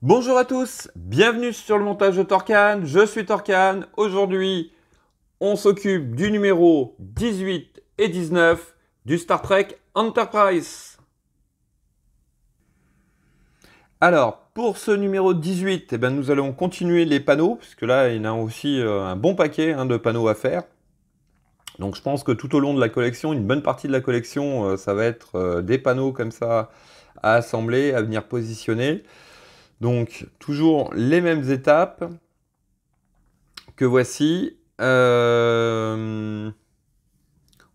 Bonjour à tous, bienvenue sur le montage de Torcan, je suis Torcan. Aujourd'hui, on s'occupe du numéro 18 et 19 du Star Trek Enterprise. Alors, pour ce numéro 18, nous allons continuer les panneaux, puisque là, il y en a aussi un bon paquet de panneaux à faire. Donc je pense que tout au long de la collection, une bonne partie de la collection, ça va être des panneaux comme ça à assembler, à venir positionner. Donc, toujours les mêmes étapes que voici. On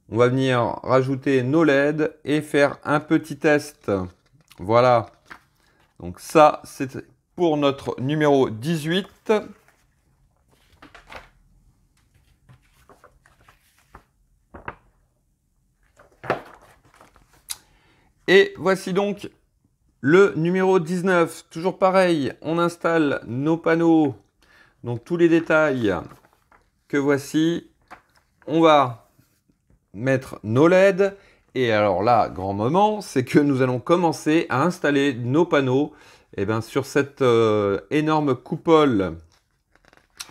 va venir rajouter nos LED et faire un petit test. Voilà. Donc ça, c'est pour notre numéro 18. Et voici donc le numéro 19. Toujours pareil, on installe nos panneaux. Donc tous les détails que voici. On va mettre nos LED. Et alors là, grand moment, c'est que nous allons commencer à installer nos panneaux sur cette énorme coupole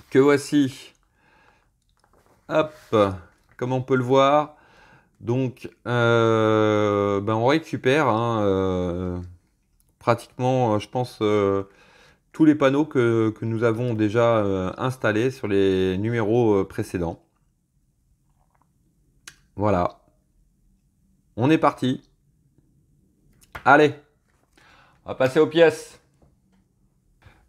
que voici. Hop, comme on peut le voir. Donc, on récupère pratiquement, je pense, tous les panneaux que nous avons déjà installés sur les numéros précédents. Voilà. On est parti. Allez, on va passer aux pièces.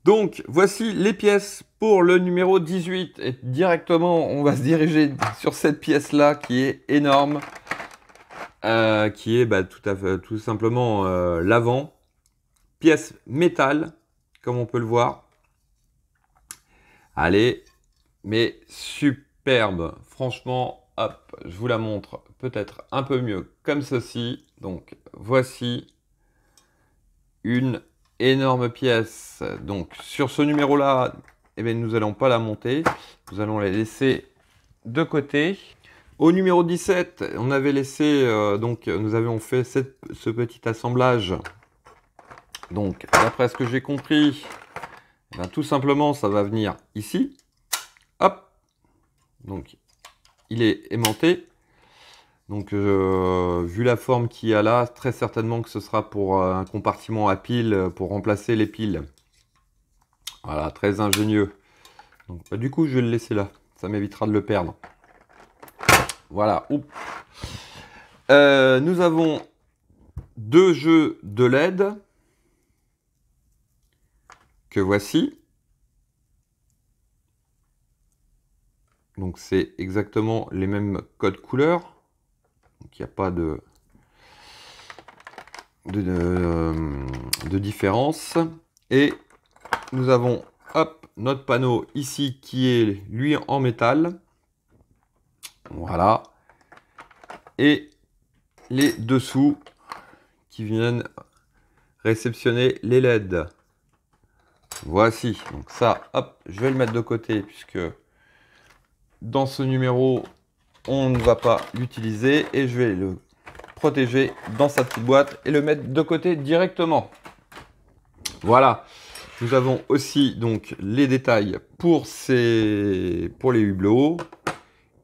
Donc, voici les pièces pour le numéro 18. Et directement, on va se diriger sur cette pièce-là qui est énorme. Qui est tout simplement l'avant. Pièce métal, comme on peut le voir. Allez, mais superbe. Franchement, hop, je vous la montre peut-être un peu mieux comme ceci. Donc, voici une énorme pièce. Donc, sur ce numéro-là, nous n'allons pas la monter. Nous allons la laisser de côté. Au numéro 17, on avait laissé, nous avions fait ce petit assemblage. Donc, d'après ce que j'ai compris, tout simplement, ça va venir ici. Hop. Donc, il est aimanté. Donc, vu la forme qu'il y a là, très certainement que ce sera pour un compartiment à piles, pour remplacer les piles. Voilà, très ingénieux. Donc, du coup, je vais le laisser là. Ça m'évitera de le perdre. Voilà. Nous avons deux jeux de LED que voici. Donc, c'est exactement les mêmes codes couleurs. Donc, il n'y a pas de différence. Et nous avons notre panneau ici qui est lui en métal. Voilà. Et les dessous qui viennent réceptionner les LED. Voici. Donc ça, hop, je vais le mettre de côté puisque dans ce numéro, on ne va pas l'utiliser. Et je vais le protéger dans sa petite boîte et le mettre de côté directement. Voilà. Nous avons aussi donc les détails pour les hublots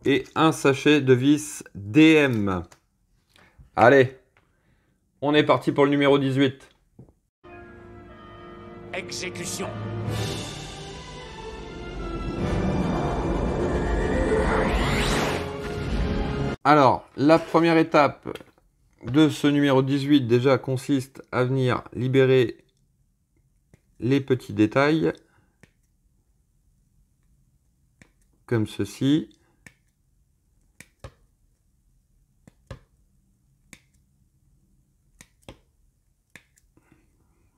et un sachet de vis DM. Allez, on est parti pour le numéro 18. Exécution. Alors, la première étape de ce numéro 18 déjà consiste à venir libérer les petits détails comme ceci.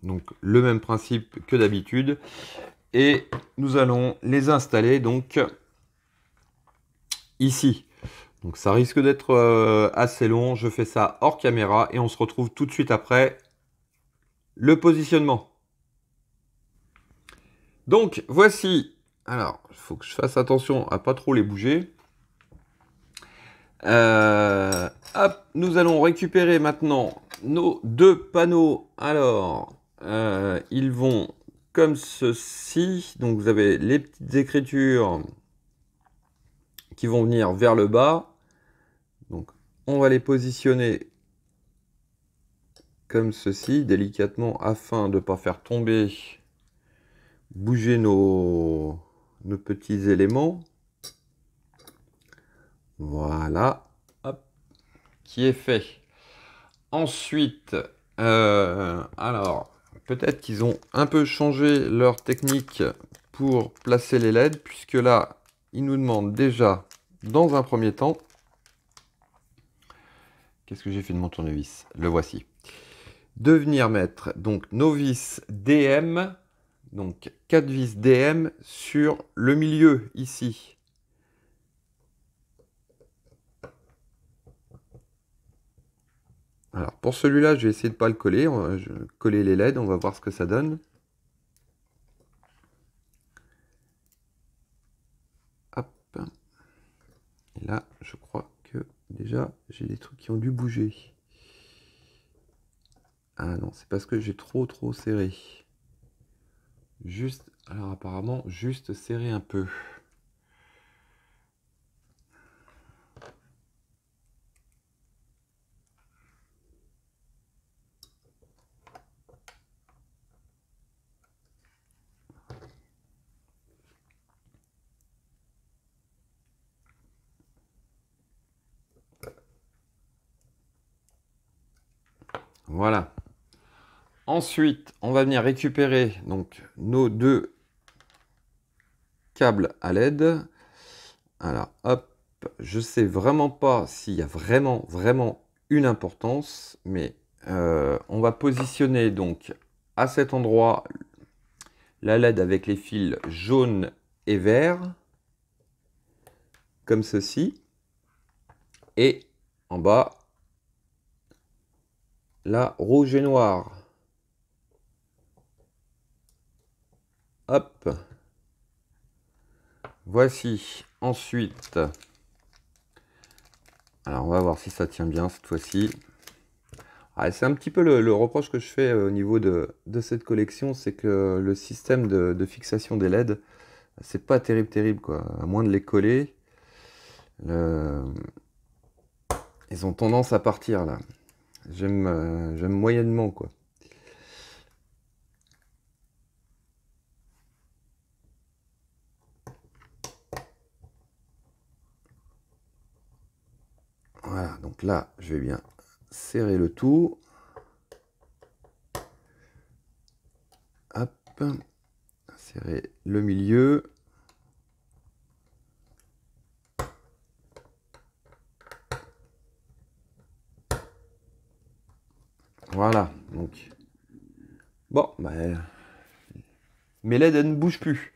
Donc le même principe que d'habitude. Et nous allons les installer donc ici. Donc ça risque d'être assez long. Je fais ça hors caméra et on se retrouve tout de suite après le positionnement. Donc voici. Alors, il faut que je fasse attention à pas trop les bouger. Hop, nous allons récupérer maintenant nos deux panneaux. Alors, ils vont comme ceci. Donc vous avez les petites écritures qui vont venir vers le bas. Donc on va les positionner comme ceci, délicatement, afin de ne pas faire tomber, bouger nos petits éléments. Voilà, hop, qui est fait. Ensuite, alors, peut-être qu'ils ont un peu changé leur technique pour placer les LED, puisque là, ils nous demandent déjà, dans un premier temps, qu'est-ce que j'ai fait de mon tournevis? Le voici. De venir mettre donc nos vis DM, donc 4 vis DM sur le milieu ici. Alors pour celui-là, je vais essayer de ne pas le coller. Je vais coller les LED, on va voir ce que ça donne. Hop. Et là, je crois que déjà, j'ai des trucs qui ont dû bouger. Ah non, c'est parce que j'ai trop serré. Juste, alors apparemment, juste serré un peu. Voilà. Ensuite, on va venir récupérer donc nos deux câbles à LED. Alors, hop, je sais vraiment pas s'il y a vraiment une importance, mais on va positionner donc à cet endroit la LED avec les fils jaunes et verts, comme ceci, et en bas, la rouge et noire. Hop. Voici. Ensuite, alors on va voir si ça tient bien cette fois-ci. Ah, c'est un petit peu le reproche que je fais au niveau de cette collection, c'est que le système de fixation des LED, c'est pas terrible quoi. À moins de les coller, ils ont tendance à partir là. J'aime moyennement quoi. Voilà, donc là, je vais bien serrer le tout. Hop, serrer le milieu. Voilà, donc bon, bah, mes LED elles ne bougent plus.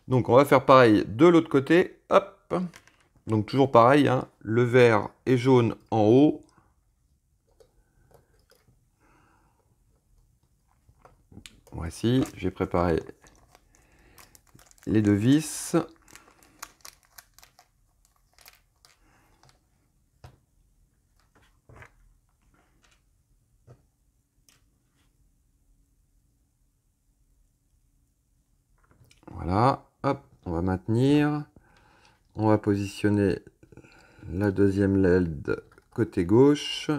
Donc on va faire pareil de l'autre côté. Hop, donc toujours pareil, hein, le vert et jaune en haut. Voici, j'ai préparé les deux vis. Voilà, hop, on va maintenir. On va positionner la deuxième LED côté gauche.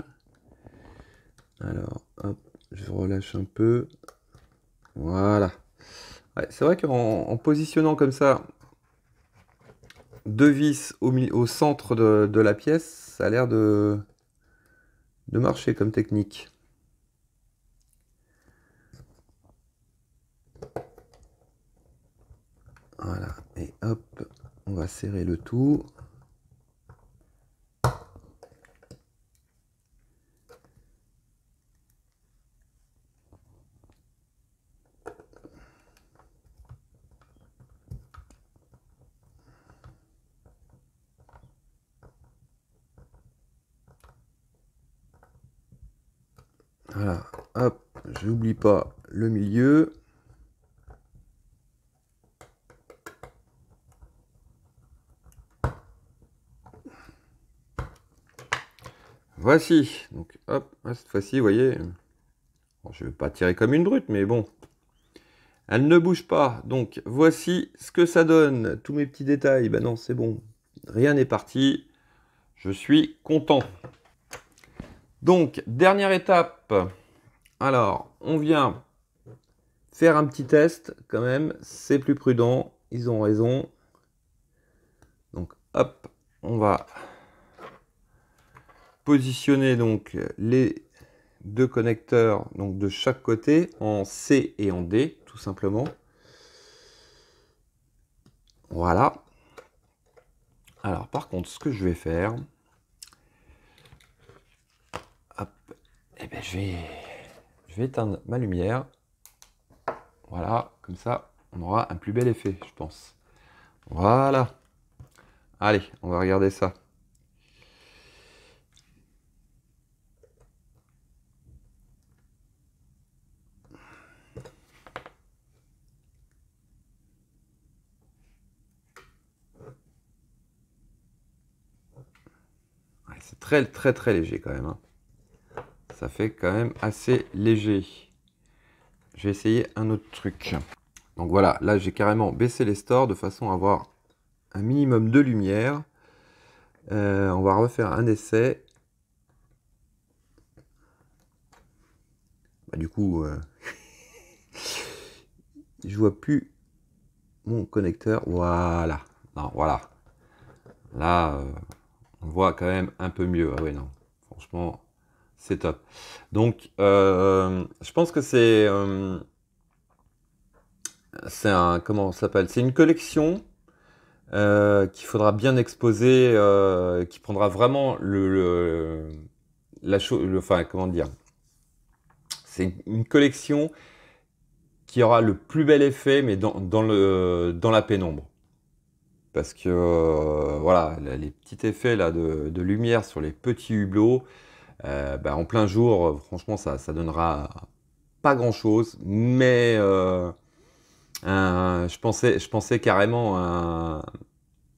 Alors, hop, je relâche un peu. Voilà. Ouais, c'est vrai qu'en positionnant comme ça, deux vis au centre de la pièce, ça a l'air de marcher comme technique. Voilà, et hop, on va serrer le tout. Voilà, hop, j'oublie pas le milieu. Voici, donc hop, cette fois-ci, vous voyez, bon, je ne vais pas tirer comme une brute, mais bon, Elle ne bouge pas. Donc, voici ce que ça donne. Tous mes petits détails. Ben non, c'est bon. Rien n'est parti. Je suis content. Donc, dernière étape. Alors, on vient faire un petit test quand même. C'est plus prudent. Ils ont raison. Donc, hop, on va positionner donc les deux connecteurs donc de chaque côté en C et en D, tout simplement. Voilà. Alors, par contre, ce que je vais faire, hop, eh ben, je vais éteindre ma lumière. Voilà, comme ça, on aura un plus bel effet, je pense. Voilà. Allez, on va regarder ça. Ouais, c'est très, très, très léger quand même, hein. Ça fait quand même assez léger. Je vais essayer un autre truc. Donc voilà, là j'ai carrément baissé les stores de façon à avoir un minimum de lumière. On va refaire un essai. Bah, du coup, je vois plus mon connecteur. Voilà. Non, voilà. Là, on voit quand même un peu mieux. Ah ouais, non. Franchement, c'est top. Donc, je pense que c'est un, comment ça s'appelle? C'est une collection qu'il faudra bien exposer, qui prendra vraiment la chose, enfin, comment dire? C'est une collection qui aura le plus bel effet, mais dans la pénombre. Parce que voilà, les petits effets là, de lumière sur les petits hublots, bah, en plein jour, franchement, ça donnera pas grand-chose. Mais je pensais carrément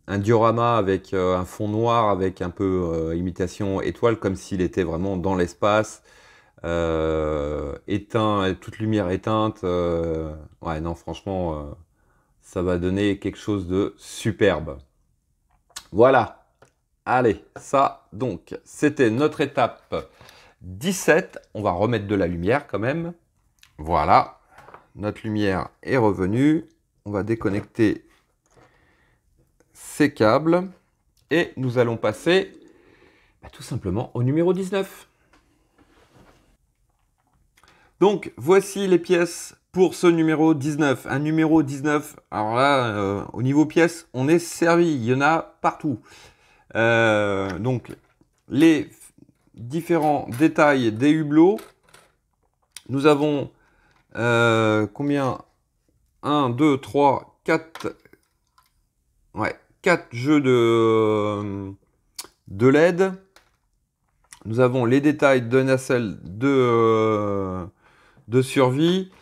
un diorama avec un fond noir, avec un peu imitation étoile, comme s'il était vraiment dans l'espace. Éteint, toute lumière éteinte. Ouais, non, franchement, ça va donner quelque chose de superbe. Voilà. Allez, ça, donc, c'était notre étape 17. On va remettre de la lumière quand même. Voilà. Notre lumière est revenue. On va déconnecter ces câbles. Et nous allons passer tout simplement au numéro 19. Donc, voici les pièces pour ce numéro 19. Un numéro 19, alors là, au niveau pièces, on est servi. Il y en a partout. Donc, les différents détails des hublots. Nous avons combien? 1, 2, 3, 4. Ouais, 4 jeux de LED. Nous avons les détails de nacelle de survie.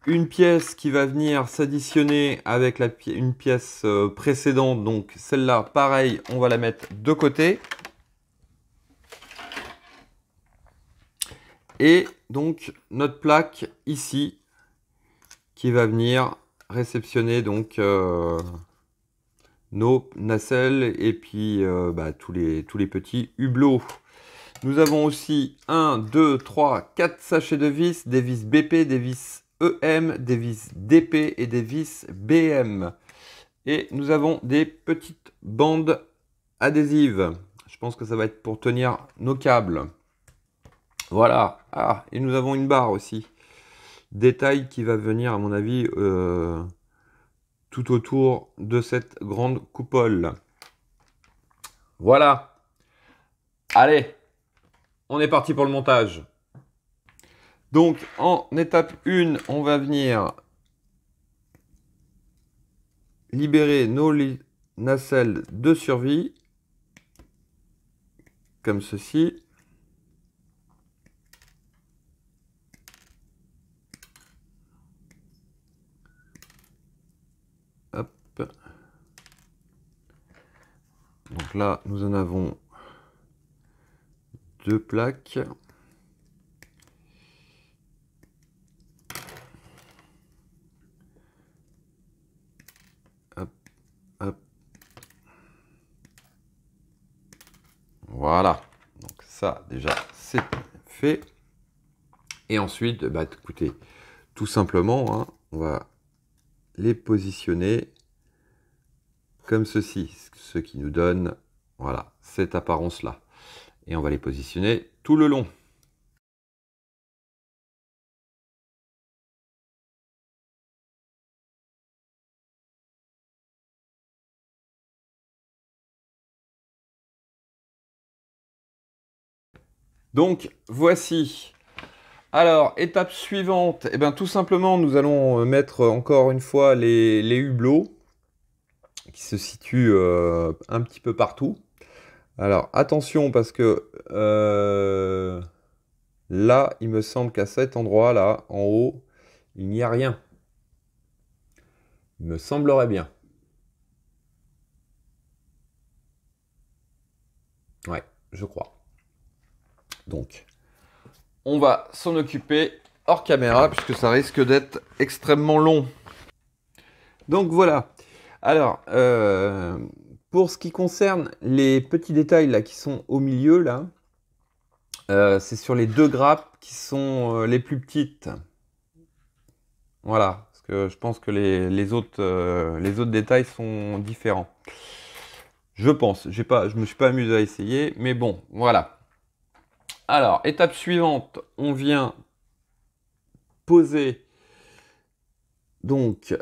Une pièce qui va venir s'additionner avec une pièce précédente. Donc celle-là, pareil, on va la mettre de côté. Et donc notre plaque ici qui va venir réceptionner donc nos nacelles et puis tous les petits hublots. Nous avons aussi 1, 2, 3, 4 sachets de vis, des vis BP, des vis EM, des vis DP et des vis BM. Et nous avons des petites bandes adhésives. Je pense que ça va être pour tenir nos câbles. Voilà. Ah, et nous avons une barre aussi. Détail qui va venir, à mon avis, tout autour de cette grande coupole. Voilà. Allez, on est parti pour le montage. Donc, en étape 1, on va venir libérer nos nacelles de survie, comme ceci. Hop. Donc là, nous en avons 2 plaques. Voilà. Donc ça, déjà, c'est fait. Et ensuite, bah, écoutez, tout simplement, hein, on va les positionner comme ceci, ce qui nous donne, voilà, cette apparence-là. Et on va les positionner tout le long. Donc, voici. Alors, étape suivante, eh bien, tout simplement, nous allons mettre encore une fois les hublots qui se situent un petit peu partout. Alors, attention parce que là, il me semble qu'à cet endroit-là, en haut, il n'y a rien. Il me semblerait bien. Ouais, je crois. Donc, on va s'en occuper hors caméra puisque ça risque d'être extrêmement long. Donc voilà. Alors, pour ce qui concerne les petits détails là qui sont au milieu là, c'est sur les deux grappes qui sont les plus petites. Voilà, parce que je pense que les autres détails sont différents. Je pense, je me suis pas amusé à essayer, mais bon, voilà. Alors, étape suivante, on vient poser donc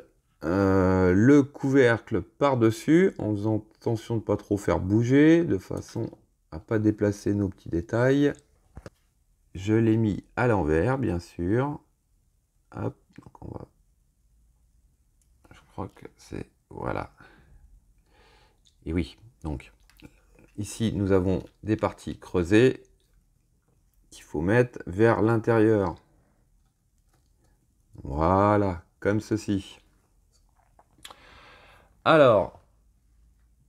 le couvercle par-dessus en faisant attention de ne pas trop faire bouger, de façon à pas déplacer nos petits détails. Je l'ai mis à l'envers, bien sûr. Hop, donc on va... Je crois que c'est... Voilà. Et oui, donc, ici, nous avons des parties creusées qu'il faut mettre vers l'intérieur. Voilà, comme ceci. Alors,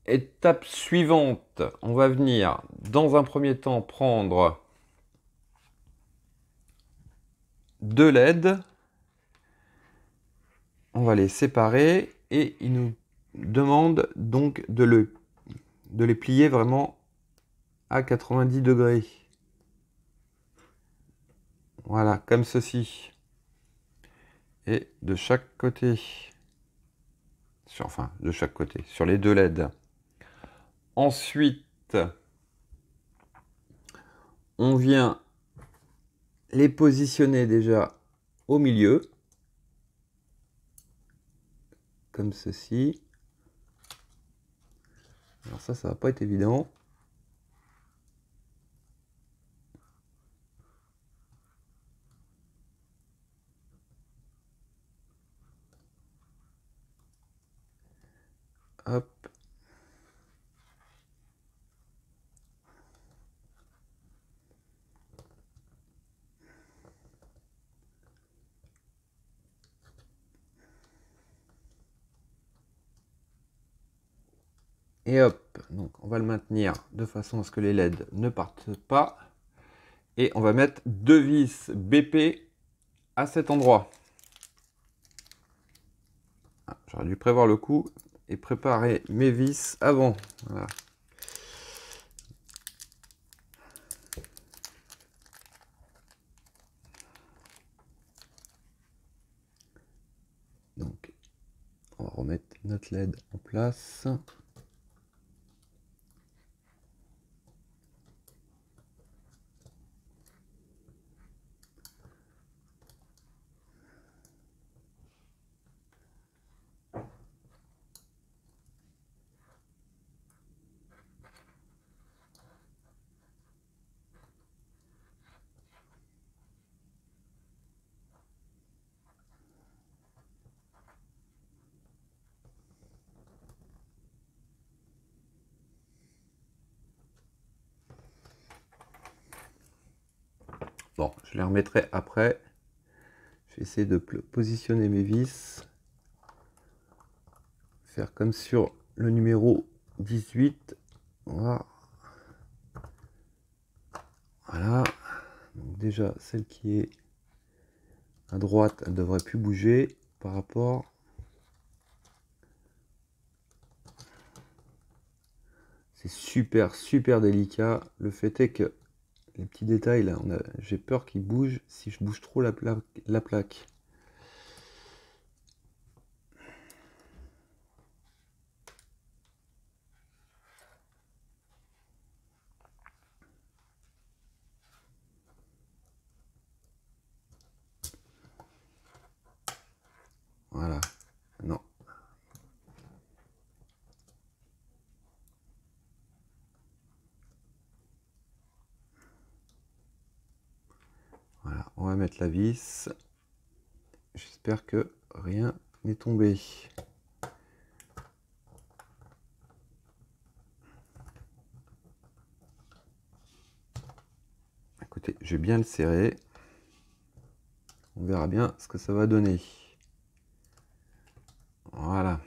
étape suivante, on va venir, dans un premier temps, prendre deux LED. On va les séparer et il nous demande donc de les plier vraiment à 90 degrés. Voilà, comme ceci. Et de chaque côté. Enfin, de chaque côté, sur les deux LED. Ensuite, on vient les positionner déjà au milieu. Comme ceci. Alors ça va pas être évident. Hop. Et hop, donc on va le maintenir de façon à ce que les LED ne partent pas. Et on va mettre deux vis BP à cet endroit. Ah, j'aurais dû prévoir le coup et préparer mes vis avant. Voilà. Donc, on va remettre notre LED en place. Bon, je les remettrai après. Je vais essayer de positionner mes vis. Faire comme sur le numéro 18. Voilà. Voilà. Donc déjà, celle qui est à droite, elle ne devrait plus bouger par rapport. C'est super, super délicat. Le fait est que les petits détails, là, j'ai peur qu'ils bougent si je bouge trop la plaque. Voilà. Non. Voilà, on va mettre la vis. J'espère que rien n'est tombé. Écoutez, je vais bien le serrer. On verra bien ce que ça va donner. Voilà.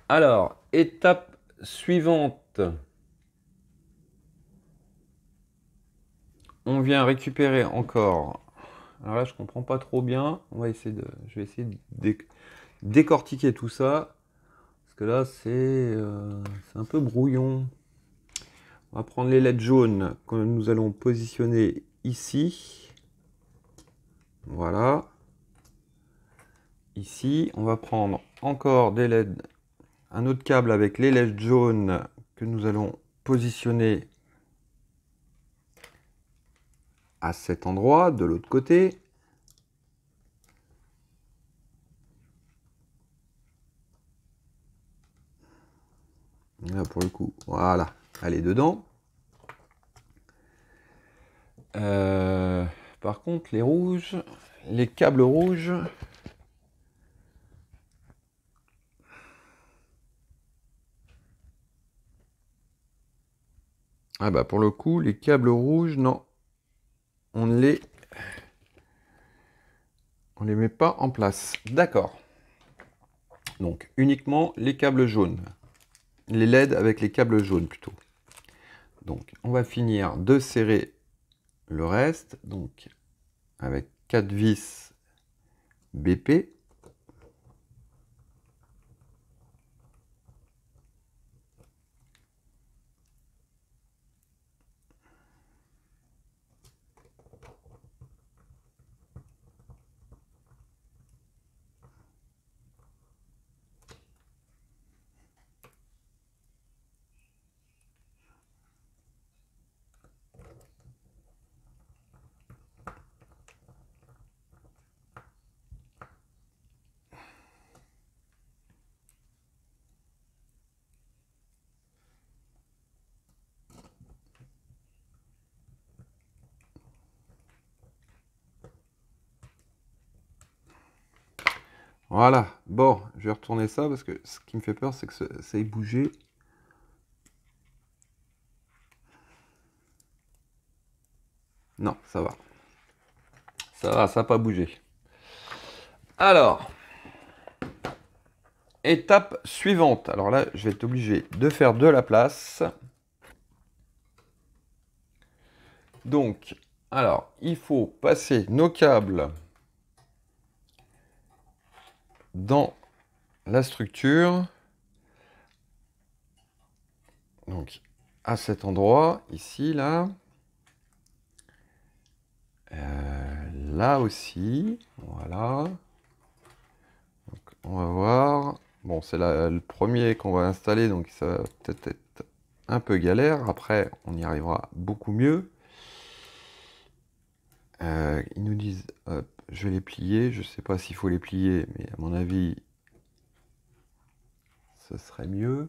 Alors, étape suivante. On vient récupérer encore. Alors là, je comprends pas trop bien. Je vais essayer de décortiquer tout ça. Parce que là, c'est un peu brouillon. On va prendre les LED jaunes que nous allons positionner ici. Voilà. Ici, on va prendre encore des LED, un autre câble avec les LED jaunes que nous allons positionner à cet endroit, de l'autre côté. Là, pour le coup, voilà, elle est dedans. Par contre, les câbles rouges, ah bah pour le coup, les câbles rouges, non, on ne les met pas en place. D'accord. Donc uniquement les câbles jaunes, les LED avec les câbles jaunes plutôt. Donc on va finir de serrer le reste, donc avec 4 vis BP. Voilà, bon, je vais retourner ça parce que ce qui me fait peur, c'est que ça ait bougé. Non, ça va. Ça va, ça n'a pas bougé. Alors, étape suivante. Alors là, je vais être obligé de faire de la place. Donc, alors, il faut passer nos câbles dans la structure. Donc, à cet endroit, ici, là. Là aussi, voilà. Donc, on va voir. Bon, c'est le premier qu'on va installer, donc ça va peut-être être un peu galère. Après, on y arrivera beaucoup mieux. Ils nous disent, hop, je vais les plier. Je sais pas s'il faut les plier, mais à mon avis, ce serait mieux.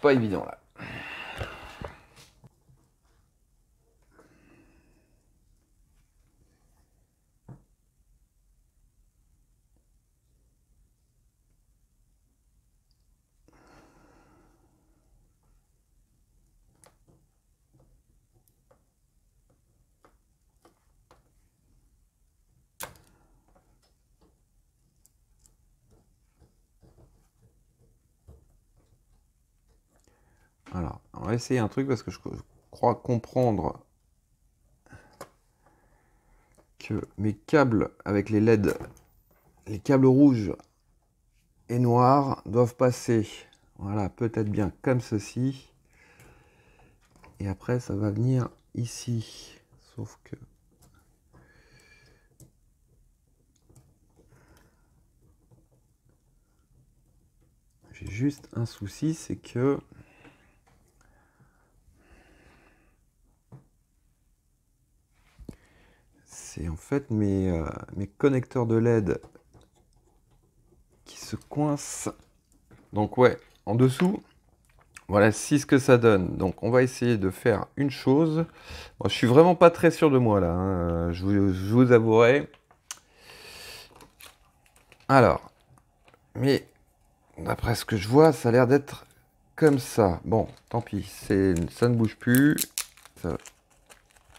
Pas évident là. Alors, on va essayer un truc parce que je crois comprendre que mes câbles avec les LED, les câbles rouges et noirs doivent passer, voilà, peut-être bien comme ceci. Et après, ça va venir ici. Sauf que... j'ai juste un souci, c'est que... c'est en fait mes connecteurs de LED qui se coincent. Donc ouais, en dessous, voilà ce que ça donne. Donc on va essayer de faire une chose. Bon, je suis vraiment pas très sûr de moi là, hein, je vous avouerai. Alors, mais d'après ce que je vois, ça a l'air d'être comme ça. Bon, tant pis, ça ne bouge plus.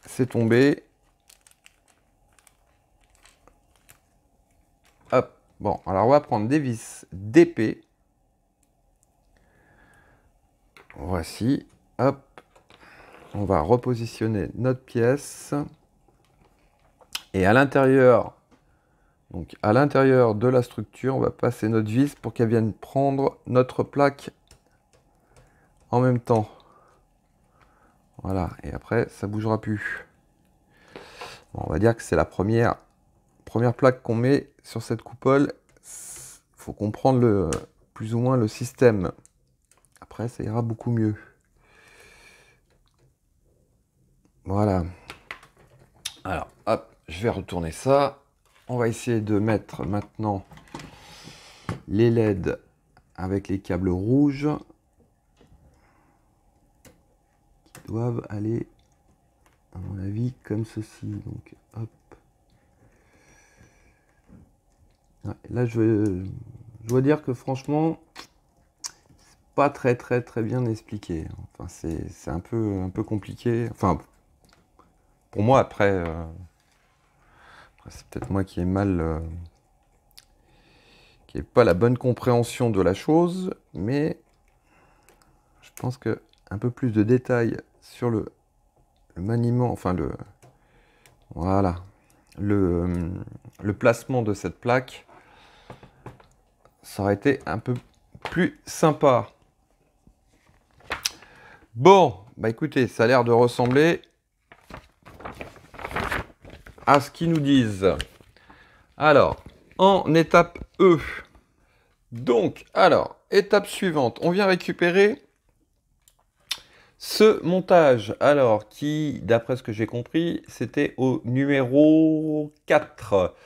C'est tombé. Hop. Bon, alors on va prendre des vis d'épée. Voici. Hop. On va repositionner notre pièce. Et à l'intérieur, donc à l'intérieur de la structure, on va passer notre vis pour qu'elle vienne prendre notre plaque en même temps. Voilà. Et après, ça bougera plus. Bon, on va dire que c'est la première plaque qu'on met sur cette coupole. Il faut comprendre plus ou moins le système. Après, ça ira beaucoup mieux. Voilà. Alors, hop, je vais retourner ça. On va essayer de mettre maintenant les LED avec les câbles rouges qui doivent aller, à mon avis, comme ceci. Donc, hop. Ouais, là, je dois dire que franchement, c'est pas très bien expliqué. Enfin, c'est un peu compliqué. Enfin, pour moi, après c'est peut-être moi qui ai mal, qui n'ai pas la bonne compréhension de la chose, mais je pense que un peu plus de détails sur le maniement, enfin voilà, le placement de cette plaque, ça aurait été un peu plus sympa. Bon, bah écoutez, ça a l'air de ressembler à ce qu'ils nous disent. Alors, en étape E. Donc, alors, étape suivante, on vient récupérer ce montage, alors, qui, d'après ce que j'ai compris, c'était au numéro 4.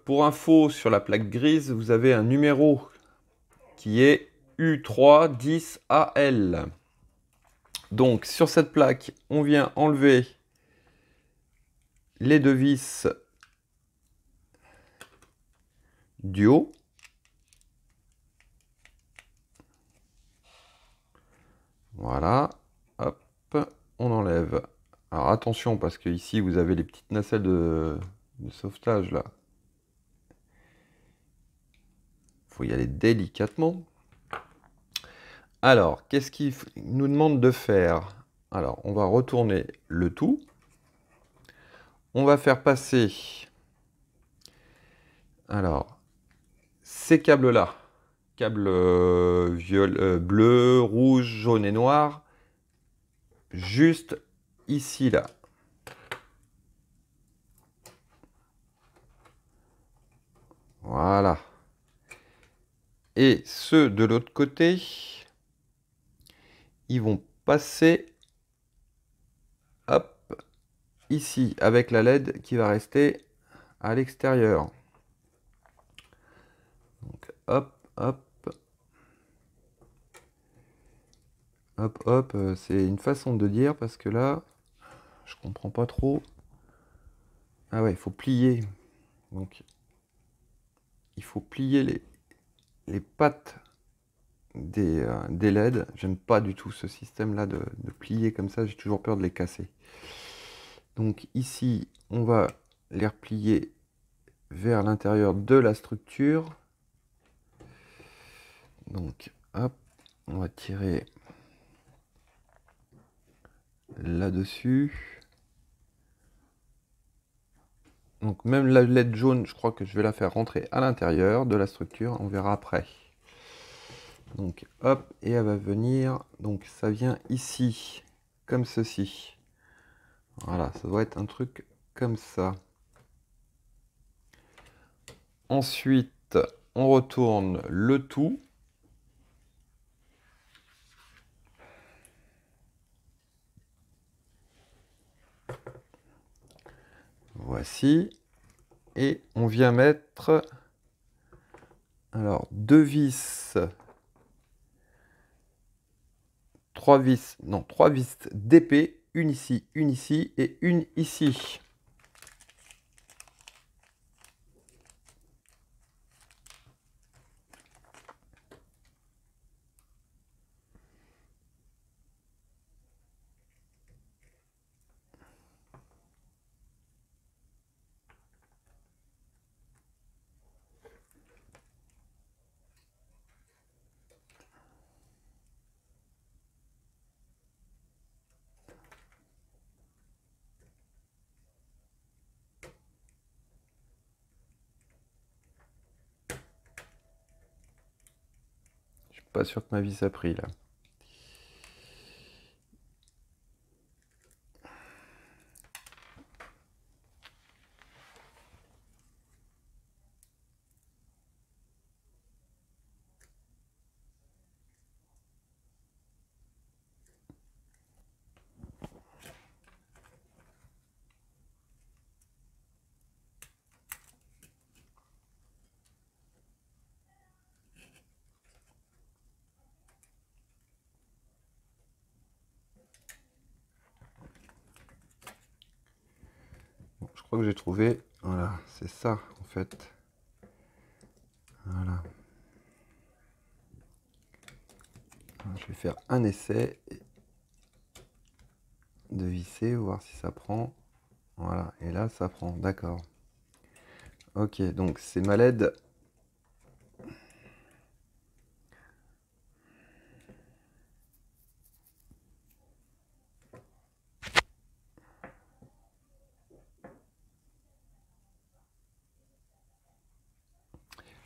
Pour info, sur la plaque grise, vous avez un numéro qui est U310AL. Donc, sur cette plaque, on vient enlever les deux vis du haut. Voilà, hop, on enlève. Alors attention, parce que ici, vous avez les petites nacelles de sauvetage, là. Il faut y aller délicatement. Alors, qu'est-ce qu'il nous demande de faire? Alors, on va retourner le tout. On va faire passer, alors, ces câbles-là, câbles bleu, rouge, jaune et noir, juste ici, là. Voilà. Et ceux de l'autre côté, ils vont passer, hop, ici, avec la LED qui va rester à l'extérieur. Donc, hop, hop. Hop, hop, c'est une façon de dire parce que là, je comprends pas trop. Ah ouais, il faut plier. Donc, il faut plier les pattes des LED. J'aime pas du tout ce système-là de plier comme ça. J'ai toujours peur de les casser. Donc ici, on va les replier vers l'intérieur de la structure. Donc, hop, On va tirer là-dessus. Donc même la LED jaune, je crois que je vais la faire rentrer à l'intérieur de la structure. On verra après. Donc hop, et elle va venir. Donc ça vient ici, comme ceci. Voilà, ça doit être un truc comme ça. Ensuite, on retourne le tout. Voici. Et on vient mettre alors 2 vis, 3 vis, non, 3 vis d'épée, une ici et une ici. Je suis pas sûr que ma vis a pris là. Bon, je crois que j'ai trouvé. Voilà, c'est ça en fait. Voilà. Je vais faire un essai de visser, voir si ça prend. Voilà, et là ça prend, d'accord. Ok, donc c'est ma LED.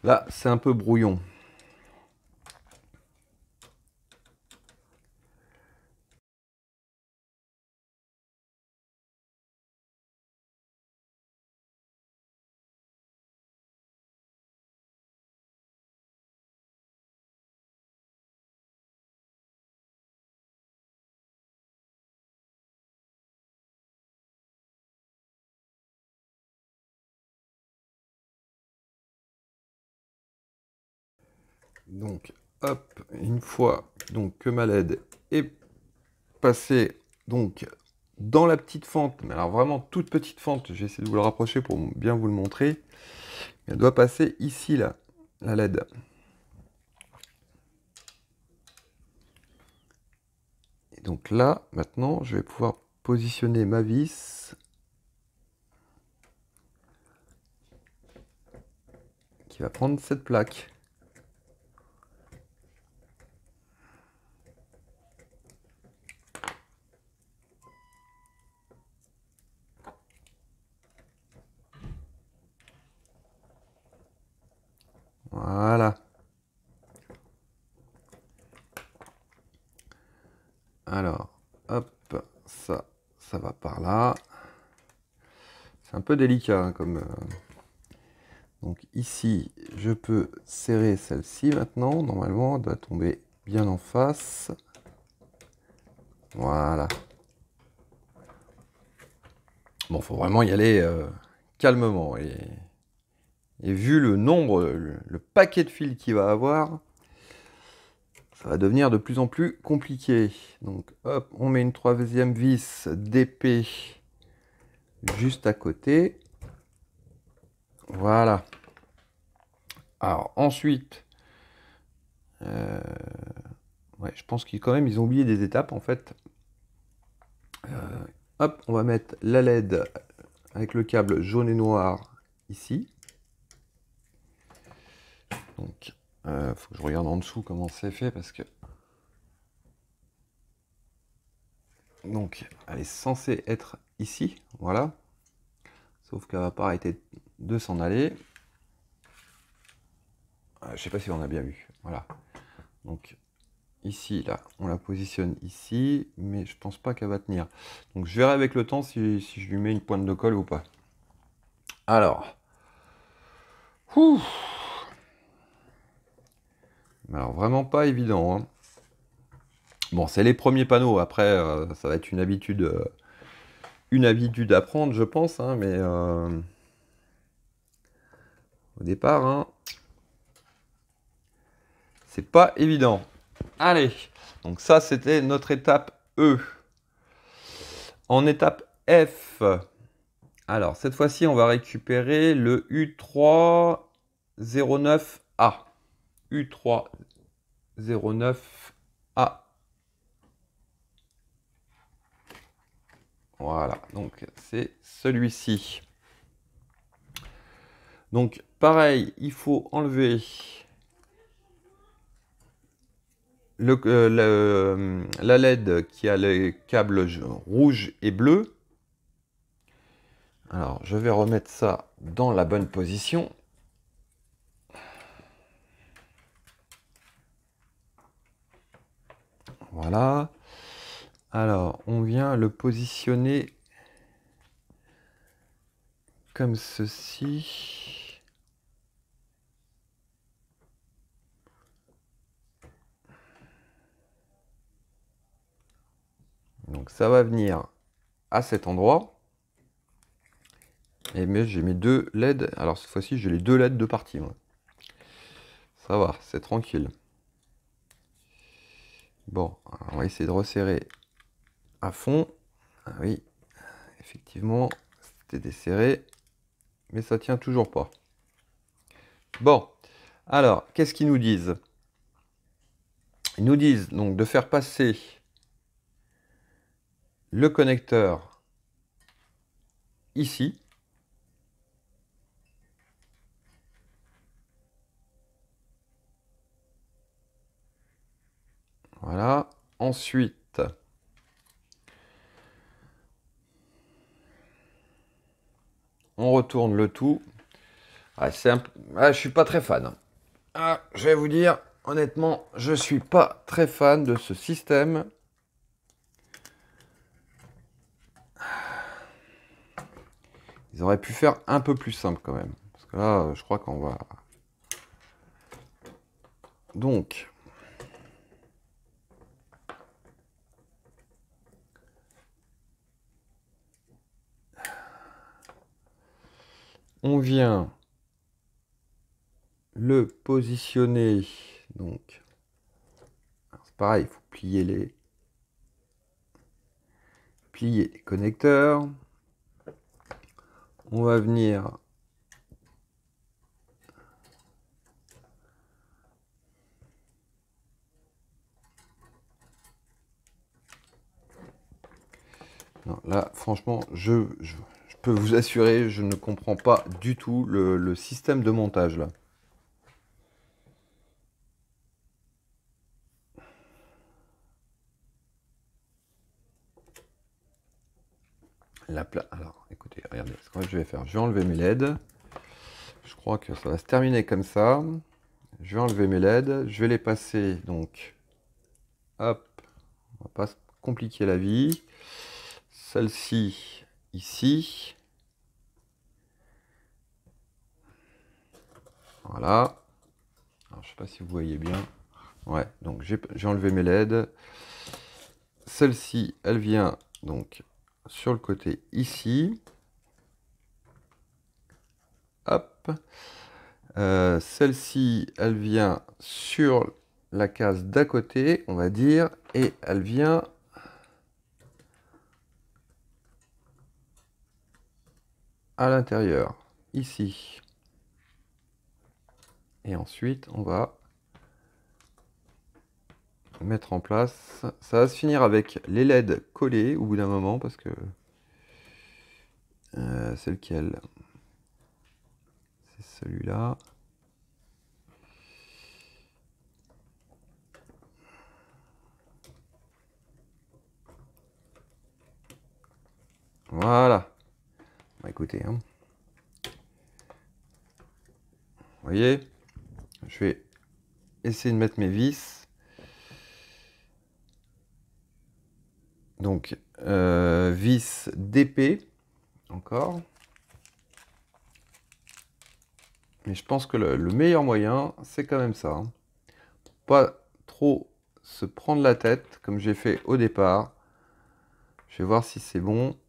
Là, c'est un peu brouillon. Donc, hop, une fois donc, que ma LED est passée donc, dans la petite fente, mais alors vraiment toute petite fente, je vais essayer de vous le rapprocher pour bien vous le montrer. Elle doit passer ici, là, la LED. Et donc là, maintenant, je vais pouvoir positionner ma vis qui va prendre cette plaque. Voilà. Alors, hop, ça va par là. C'est un peu délicat hein, comme... Donc ici, je peux serrer celle-ci maintenant. Normalement, elle doit tomber bien en face. Voilà. Bon, faut vraiment y aller calmement. Et vu le nombre, le paquet de fils qu'il va avoir, ça va devenir de plus en plus compliqué. Donc hop, on met une troisième vis d'épée juste à côté. Voilà. Alors ensuite, ouais, je pense qu'ils quand même ils ont oublié des étapes en fait. Hop, on va mettre la LED avec le câble jaune et noir ici. Donc, faut que je regarde en dessous comment c'est fait parce que Donc, elle est censée être ici, voilà. Sauf qu'elle va pas arrêter de s'en aller. Je sais pas si on a bien vu, voilà. Donc, ici, là, on la positionne ici, mais je pense pas qu'elle va tenir. Donc, je verrai avec le temps si je lui mets une pointe de colle ou pas. Alors, alors vraiment pas évident, hein. Bon, c'est les premiers panneaux. Après, ça va être une habitude à prendre, je pense, hein, mais au départ, hein, c'est pas évident. Allez, donc ça, c'était notre étape E. En étape F, alors cette fois-ci, on va récupérer le U309A. U309A. Voilà, donc c'est celui-ci. Donc pareil, il faut enlever la LED qui a les câbles rouge et bleu. Alors je vais remettre ça dans la bonne position. Voilà. Alors on vient le positionner comme ceci. Donc ça va venir à cet endroit. Et mais j'ai mes deux LED. Alors cette fois-ci, j'ai les deux LED de partie. Moi. Ça va, c'est tranquille. Bon, on va essayer de resserrer à fond. Ah oui, effectivement, c'était desserré. Mais ça tient toujours pas. Bon, alors, qu'est-ce qu'ils nous disent? Ils nous disent donc de faire passer le connecteur ici. Voilà. Ensuite, on retourne le tout. Ah, je suis pas très fan. Ah, je vais vous dire, honnêtement, je suis pas très fan de ce système. Ils auraient pu faire un peu plus simple quand même. Parce que là, je crois qu'on va... Donc... On vient le positionner. Donc... C'est pareil, il faut plier les connecteurs. On va venir... Non, là, franchement, je peux vous assurer, je ne comprends pas du tout le système de montage là. Alors, écoutez, regardez, ce que je vais faire, je vais enlever mes LED. Je crois que ça va se terminer comme ça. Je vais enlever mes LED, je vais les passer, donc, hop, on va pas se compliquer la vie. Celle-ci, ici. Voilà. Alors, je sais pas si vous voyez bien. Ouais, donc j'ai enlevé mes LED. Celle-ci, elle vient donc sur le côté ici. Hop. Celle-ci, elle vient sur la case d'à côté, on va dire, et elle vient à l'intérieur, ici. Et ensuite, on va mettre en place. Ça va se finir avec les LED collés au bout d'un moment, parce que c'est lequel? C'est celui-là. Voilà. Bah, écoutez, hein. Vous voyez, je vais essayer de mettre mes vis. Donc, vis d'épée, encore. Mais je pense que le meilleur moyen, c'est quand même ça, hein. Pas trop se prendre la tête, comme j'ai fait au départ. Je vais voir si c'est bon.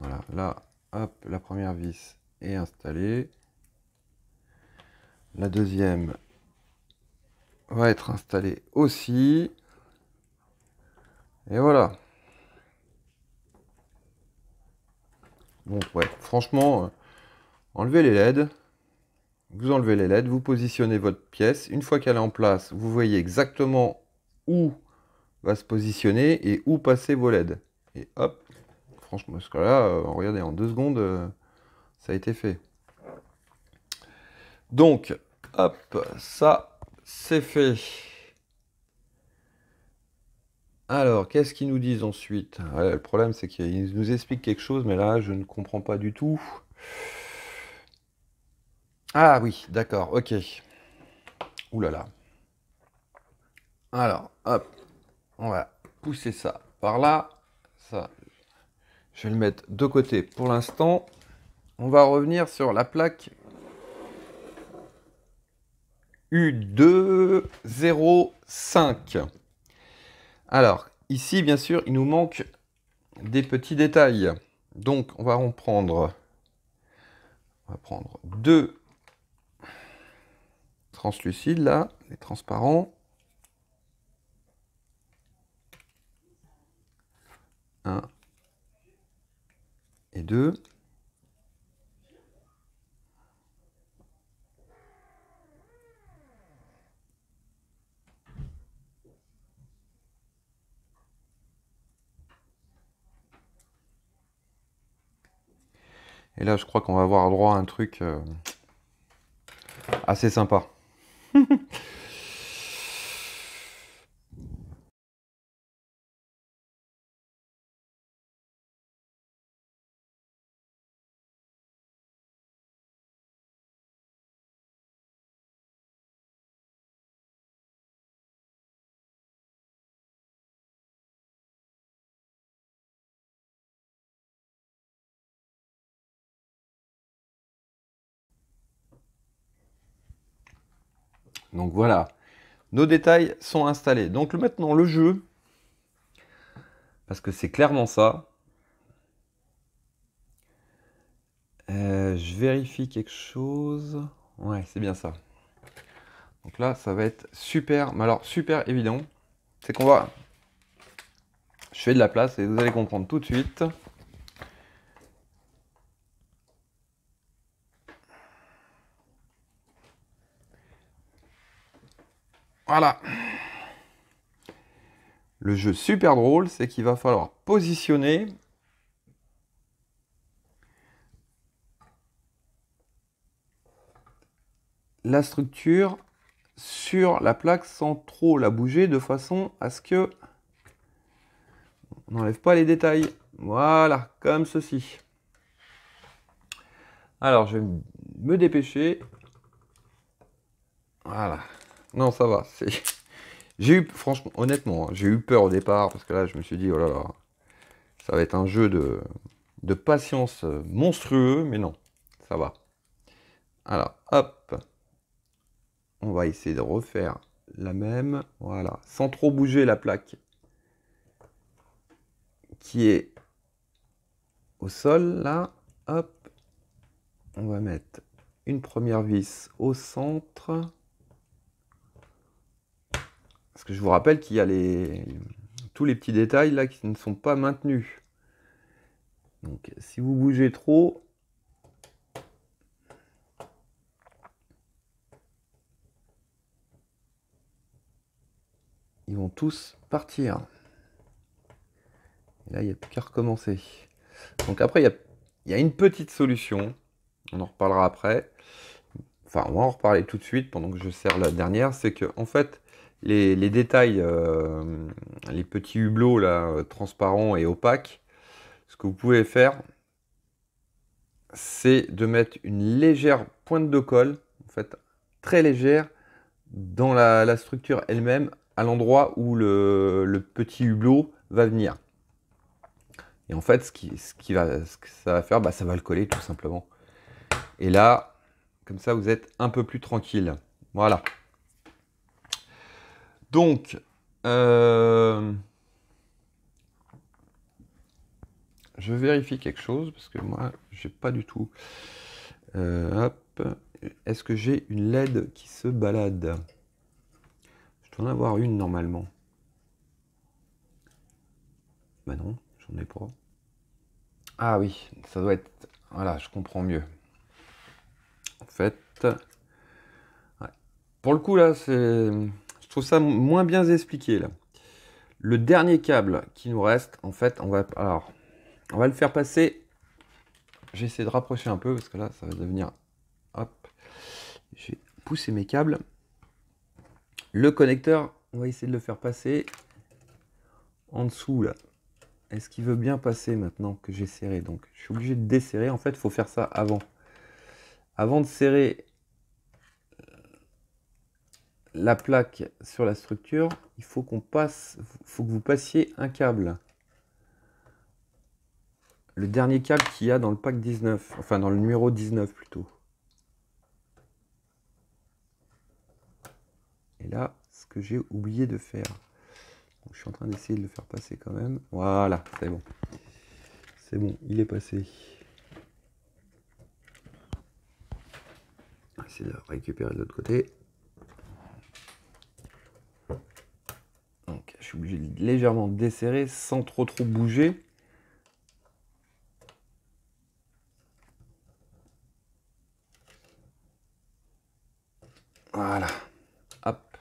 Voilà, là, hop, la première vis est installée. La deuxième va être installée aussi. Et voilà. Donc ouais, franchement, enlevez les LED. Vous enlevez les LED, vous positionnez votre pièce. Une fois qu'elle est en place, vous voyez exactement où va se positionner et où passer vos LED. Et hop, franchement, parce que là, regardez, en 2 secondes, ça a été fait. Donc, hop, ça, c'est fait. Alors, qu'est-ce qu'ils nous disent ensuite? Ouais, le problème, c'est qu'ils nous expliquent quelque chose, mais là, je ne comprends pas du tout. Ah oui, d'accord, ok. Ouh là là. Alors, hop, on va pousser ça par là. Ça, je vais le mettre de côté pour l'instant. On va revenir sur la plaque U205. Alors, ici, bien sûr, il nous manque des petits détails. Donc, on va en prendre... On va prendre 2 translucides, là, les transparents. 1 et 2. Et là, je crois qu'on va avoir droit à un truc assez sympa. Donc voilà, nos détails sont installés. Donc maintenant, le jeu, parce que c'est clairement ça. Je vérifie quelque chose. Ouais, c'est bien ça. Donc là, ça va être super, mais alors super évident. C'est qu'on va... Je fais de la place et vous allez comprendre tout de suite. Voilà. Le jeu super drôle, c'est qu'il va falloir positionner la structure sur la plaque sans trop la bouger de façon à ce que on n'enlève pas les détails. Voilà, comme ceci. Alors, je vais me dépêcher. Voilà. Non, ça va. J'ai eu, franchement, honnêtement, hein, j'ai eu peur au départ parce que là, je me suis dit, oh là là, ça va être un jeu de patience monstrueux, mais non, ça va. Alors, hop, on va essayer de refaire la même, voilà, sans trop bouger la plaque qui est au sol, là, hop, on va mettre une première vis au centre. Parce que je vous rappelle qu'il y a tous les petits détails là qui ne sont pas maintenus. Donc si vous bougez trop, ils vont tous partir. Et là, il n'y a plus qu'à recommencer. Donc après, il y a une petite solution. On en reparlera après. enfin on va en reparler tout de suite pendant que je serre la dernière, c'est que en fait les détails, les petits hublots là, transparents et opaques, ce que vous pouvez faire, c'est de mettre une légère pointe de colle, en fait très légère, dans la structure elle-même, à l'endroit où le petit hublot va venir. Et en fait, ce que ça va faire, bah, ça va le coller tout simplement. Et là, comme ça, vous êtes un peu plus tranquille. Voilà. Donc, je vérifie quelque chose parce que moi, j'ai pas du tout. Hop. Est-ce que j'ai une LED qui se balade? Je dois en avoir une normalement. Bah non, j'en ai pas. Ah oui, ça doit être. Voilà, je comprends mieux. En fait, ouais. Pour le coup là, je trouve ça moins bien expliqué là. Le dernier câble qui nous reste, en fait, on va le faire passer. J'ai essayé de rapprocher un peu parce que là, ça va devenir. Hop, j'ai poussé mes câbles. Le connecteur, on va essayer de le faire passer en dessous là. Est-ce qu'il veut bien passer maintenant que j'ai serré? Donc, je suis obligé de desserrer. En fait, il faut faire ça avant. Avant de serrer la plaque sur la structure, il faut que vous passiez un câble. Le dernier câble qu'il y a dans le pack 19, enfin dans le numéro 19 plutôt. Et là, ce que j'ai oublié de faire. Donc, je suis en train d'essayer de le faire passer quand même. Voilà, c'est bon. C'est bon, il est passé. On va essayer de récupérer de l'autre côté. Donc, je suis obligé de légèrement desserrer sans trop bouger. Voilà. Hop.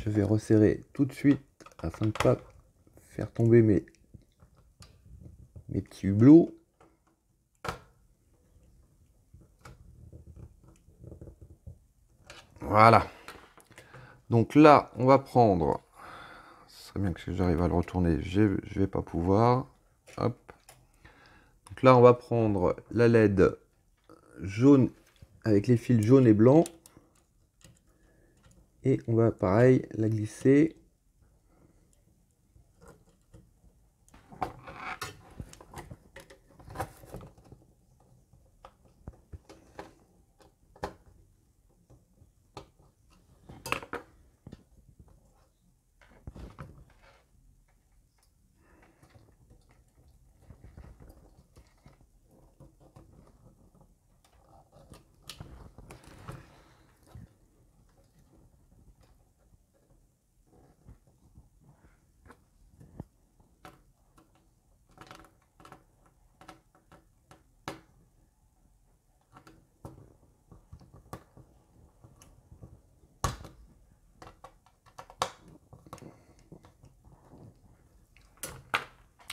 Je vais resserrer tout de suite afin de ne pas faire tomber mes petits hublots. Voilà. Donc là, on va prendre. Ce serait bien que j'arrive à le retourner. Je vais pas pouvoir. Hop. Donc là, on va prendre la LED jaune avec les fils jaunes et blancs. Et on va pareil la glisser.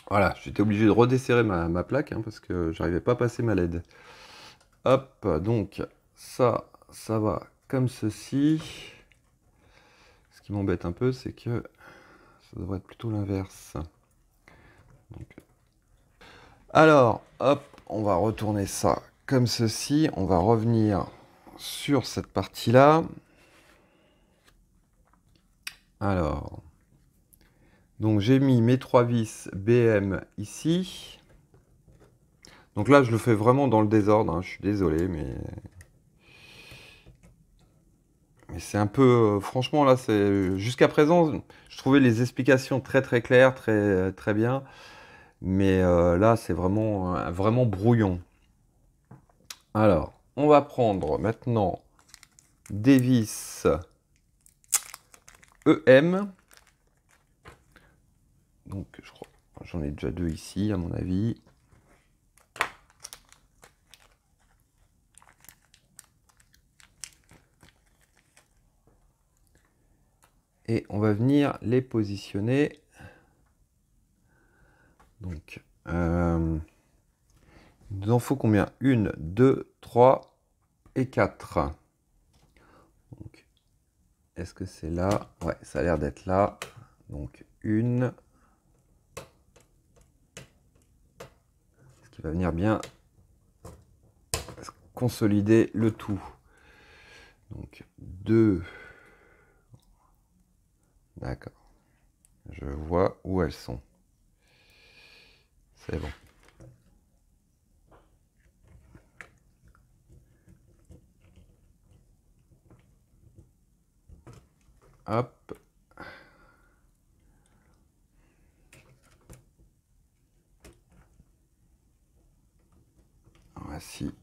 Voilà, j'étais obligé de redesserrer ma plaque hein, parce que j'arrivais pas à passer ma LED. Hop, donc ça va comme ceci. Ce qui m'embête un peu, c'est que ça devrait être plutôt l'inverse. Alors, hop, on va retourner ça comme ceci. On va revenir sur cette partie-là. Alors, donc j'ai mis mes 3 vis BM ici. Donc là, je le fais vraiment dans le désordre. Hein, je suis désolé, mais c'est un peu... franchement, là, c'est... Jusqu'à présent, je trouvais les explications très très claires, très, très bien. Mais là, c'est vraiment brouillon. Alors, on va prendre maintenant des vis EM. Donc, je crois, j'en ai déjà deux ici, à mon avis. Et on va venir les positionner. Donc, il nous en faut combien? 1, 2, 3 et 4. est-ce que c'est là? Ouais, ça a l'air d'être là. Donc une. Ce qui va venir bien consolider le tout. Donc 2. D'accord. Je vois où elles sont. C'est bon. Hop. Voici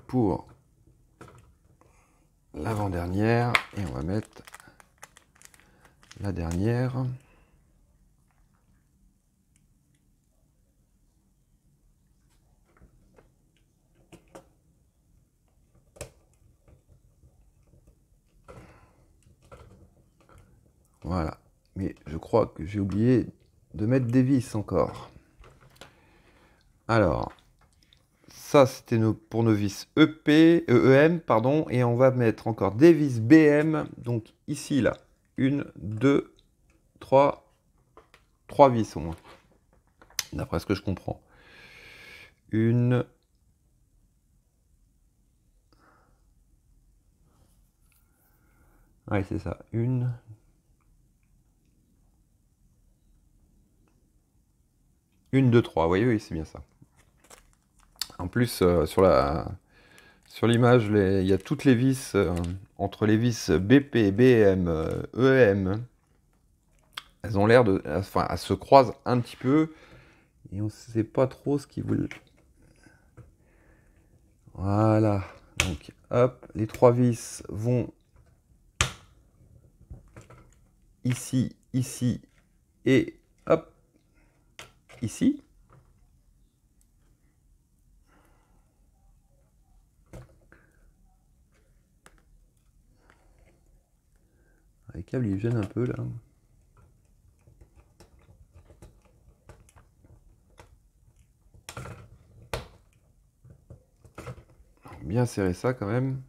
pour l'avant-dernière. Et on va mettre la dernière. Voilà. Mais je crois que j'ai oublié de mettre des vis encore. Alors, ça c'était pour nos vis EM, pardon, et on va mettre encore des vis BM. Donc ici, là, 1, 2, 3 vis au moins, d'après ce que je comprends. Une. Ouais, c'est ça. Une. Une, deux, trois. Oui, oui, c'est bien ça. En plus, sur l'image, il y a toutes les vis, entre les vis BP, BM, EM. Elles ont l'air de... Enfin, elles se croisent un petit peu. Et on ne sait pas trop ce qu'ils veulent. Voilà. Donc, hop, les 3 vis vont ici, ici et hop, ici. Les câbles, ils gênent un peu là. Bien serrer ça quand même.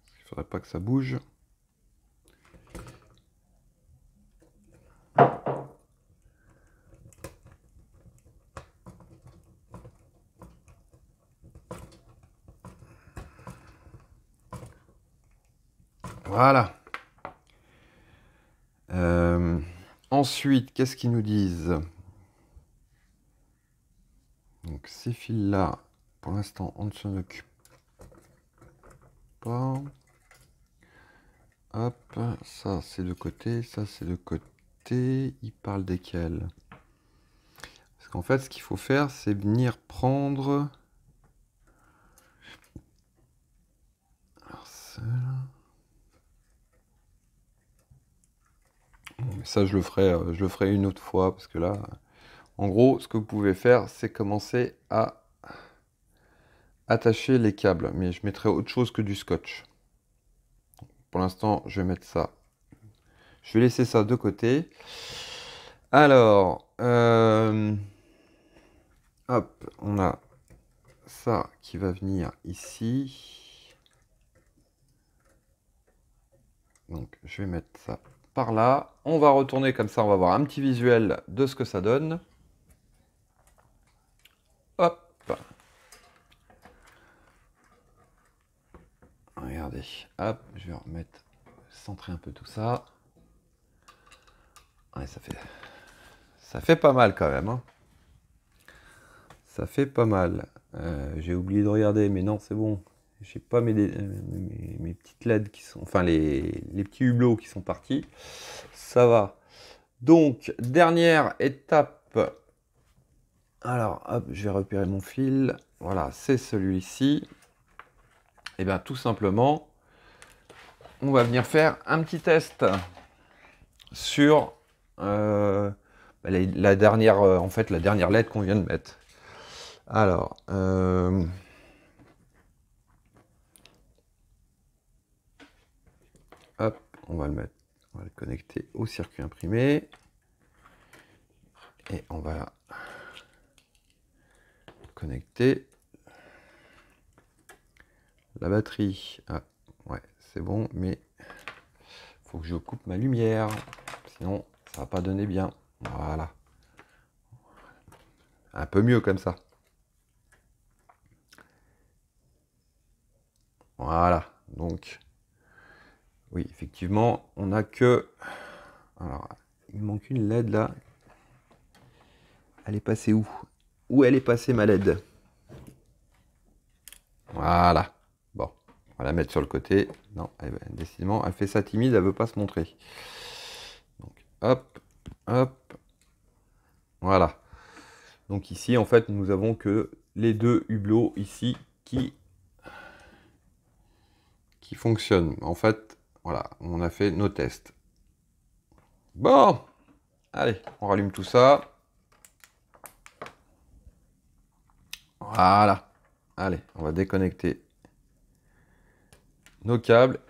Il ne faudrait pas que ça bouge. Voilà. Ensuite, qu'est-ce qu'ils nous disent? Donc ces fils-là, pour l'instant, on ne s'en occupe pas. Hop, ça c'est de côté, ça c'est de côté. Il parle desquels? Parce qu'en fait, ce qu'il faut faire, c'est venir prendre... Alors ça... Ça, je le ferai une autre fois, parce que là, en gros, ce que vous pouvez faire, c'est commencer à attacher les câbles. Mais je mettrai autre chose que du scotch. Pour l'instant, je vais mettre ça. Je vais laisser ça de côté. Alors, hop, on a ça qui va venir ici. Donc, je vais mettre ça par là. On va retourner comme ça, on va avoir un petit visuel de ce que ça donne. Hop. Regardez, hop, je vais remettre, centrer un peu tout ça. Ouais, ça fait pas mal quand même, hein. Ça fait pas mal. J'ai oublié de regarder, mais non, c'est bon. J'ai pas mes petites LED qui sont, enfin les petits hublots qui sont partis. Ça va. Donc, dernière étape. Alors, hop, je vais repérer mon fil. Voilà, c'est celui-ci. Et bien, tout simplement, on va venir faire un petit test sur la dernière, en fait, la dernière LED qu'on vient de mettre. Alors, hop, on va le connecter au circuit imprimé. Et on va connecter la batterie. Ah, ouais, c'est bon, mais faut que je coupe ma lumière, sinon ça va pas donner bien. Voilà. Un peu mieux comme ça. Voilà. Donc, oui, effectivement, on n'a que... Alors, il me manque une LED là. Elle est passée où? Où elle est passée ma LED? Voilà. Bon, on va la mettre sur le côté. Non, décidément, elle fait ça timide, elle veut pas se montrer. Donc, hop, hop. Voilà. Donc ici, en fait, nous avons que les deux hublots ici qui fonctionnent. En fait, voilà, on a fait nos tests. Bon, allez, on rallume tout ça. Voilà. Allez, on va déconnecter nos câbles.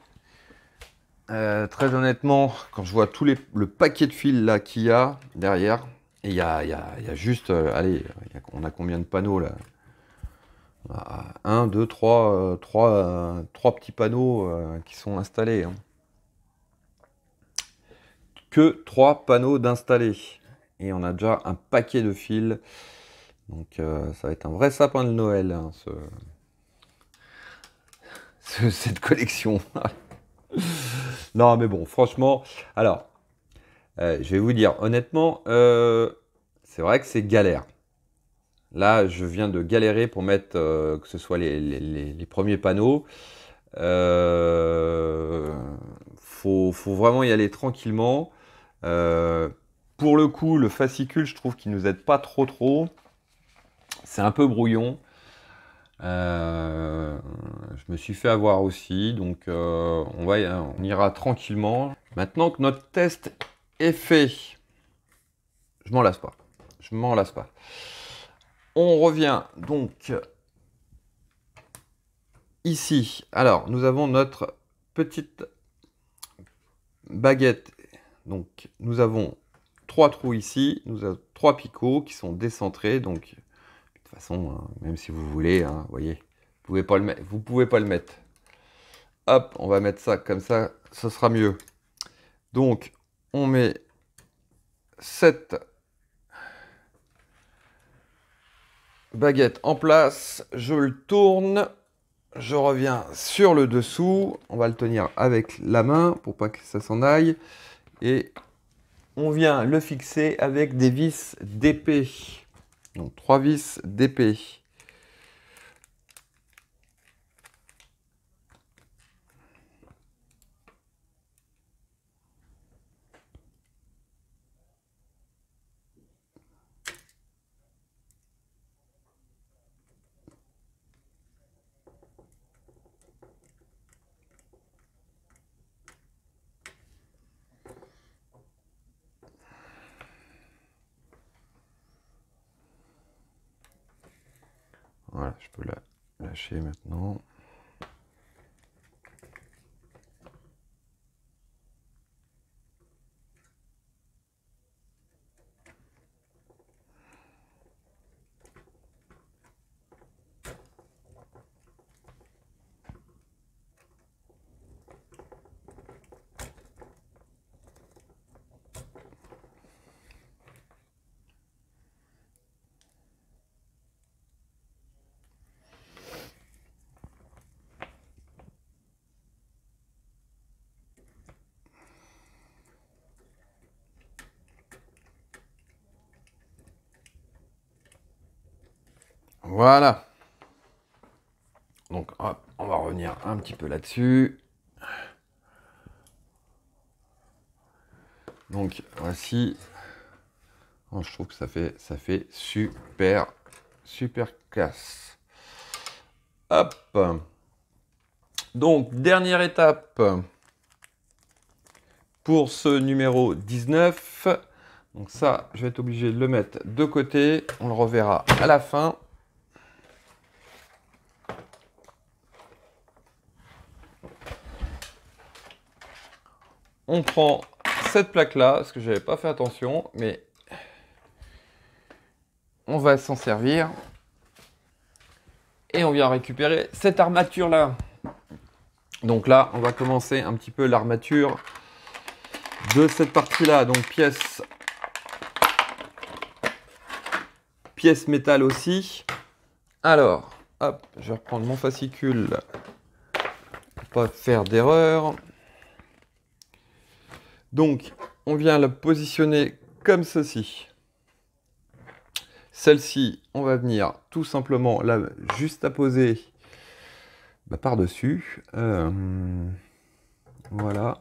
Très honnêtement, quand je vois le paquet de fils là qu'il y a derrière, et il y a juste, allez, on a combien de panneaux là? 1, 2, 3, 3 petits panneaux qui sont installés. Hein. Que 3 panneaux d'installés. Et on a déjà un paquet de fils. Donc ça va être un vrai sapin de Noël, hein, cette collection. Non mais bon, franchement, alors, je vais vous dire, honnêtement, c'est vrai que c'est galère. Là, je viens de galérer pour mettre, que ce soit les premiers panneaux. Faut vraiment y aller tranquillement. Pour le coup, le fascicule, je trouve qu'il nous aide pas trop. C'est un peu brouillon. Je me suis fait avoir aussi, donc on ira tranquillement. Maintenant que notre test est fait, je m'en lasse pas. Je m'en lasse pas. On revient donc ici. Alors, nous avons notre petite baguette. Donc, nous avons 3 trous ici. Nous avons 3 picots qui sont décentrés. Donc, de toute façon, hein, même si vous voulez, hein, vous voyez, vous pouvez pas le mettre. Hop, on va mettre ça comme ça, ce sera mieux. Donc, on met cette baguette en place, je le tourne, je reviens sur le dessous, on va le tenir avec la main pour pas que ça s'en aille, et on vient le fixer avec des vis d'épée. Donc 3 vis d'épée. Voilà, je peux la lâcher maintenant. Voilà. Donc, hop, on va revenir un petit peu là-dessus. Donc, voici. Oh, je trouve que ça fait super classe. Hop. Donc, dernière étape pour ce numéro 19. Donc ça, je vais être obligé de le mettre de côté. On le reverra à la fin. On prend cette plaque-là, parce que je n'avais pas fait attention, mais on va s'en servir. Et on vient récupérer cette armature-là. Donc là, on va commencer un petit peu l'armature. de cette partie-là. Donc pièce métal aussi. Alors, hop, je vais reprendre mon fascicule pour pas faire d'erreur. Donc, on vient la positionner comme ceci. Celle-ci, on va venir tout simplement là, juste à poser par-dessus. Voilà.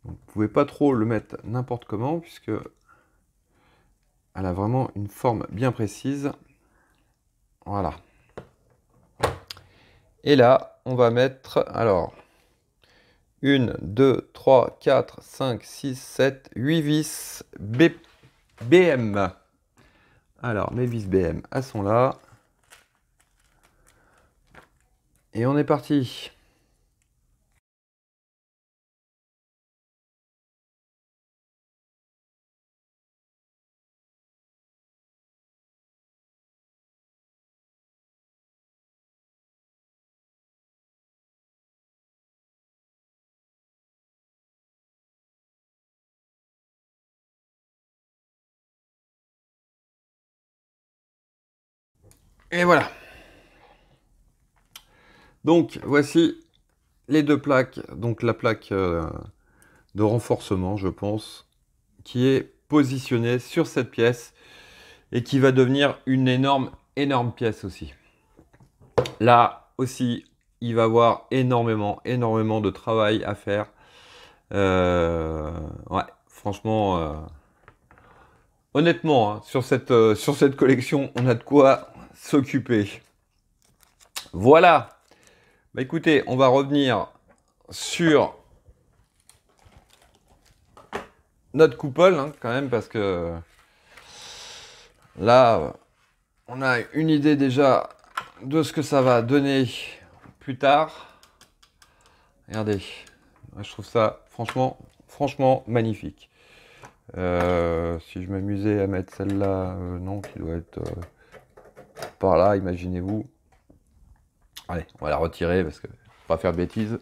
Vous ne pouvez pas trop le mettre n'importe comment, puisque elle a vraiment une forme bien précise. Voilà. Et là, on va mettre, alors, 1, 2, 3, 4, 5, 6, 7, 8 vis BM. Alors, mes vis BM, elles sont là. Et on est parti. Et voilà. Donc, voici les deux plaques. Donc, la plaque de renforcement, je pense, qui est positionnée sur cette pièce et qui va devenir une énorme pièce aussi. Là aussi, il va y avoir énormément de travail à faire. Ouais, franchement, honnêtement, hein, sur cette collection, on a de quoi s'occuper. Voilà. Bah écoutez, on va revenir sur notre coupole, hein, quand même, parce que là, on a une idée déjà de ce que ça va donner plus tard. Regardez, je trouve ça franchement magnifique. Si je m'amusais à mettre celle-là, non, qui doit être par là, imaginez-vous. Allez, on va la retirer parce que faut pas faire de bêtises.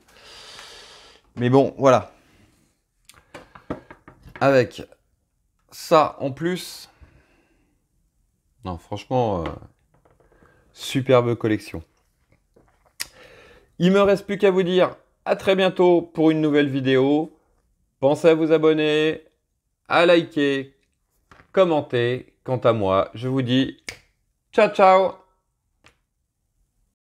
Mais bon, voilà. Avec ça en plus, non, franchement, superbe collection. Il me reste plus qu'à vous dire à très bientôt pour une nouvelle vidéo. Pensez à vous abonner, à liker, commenter. Quant à moi, je vous dis ciao ciao.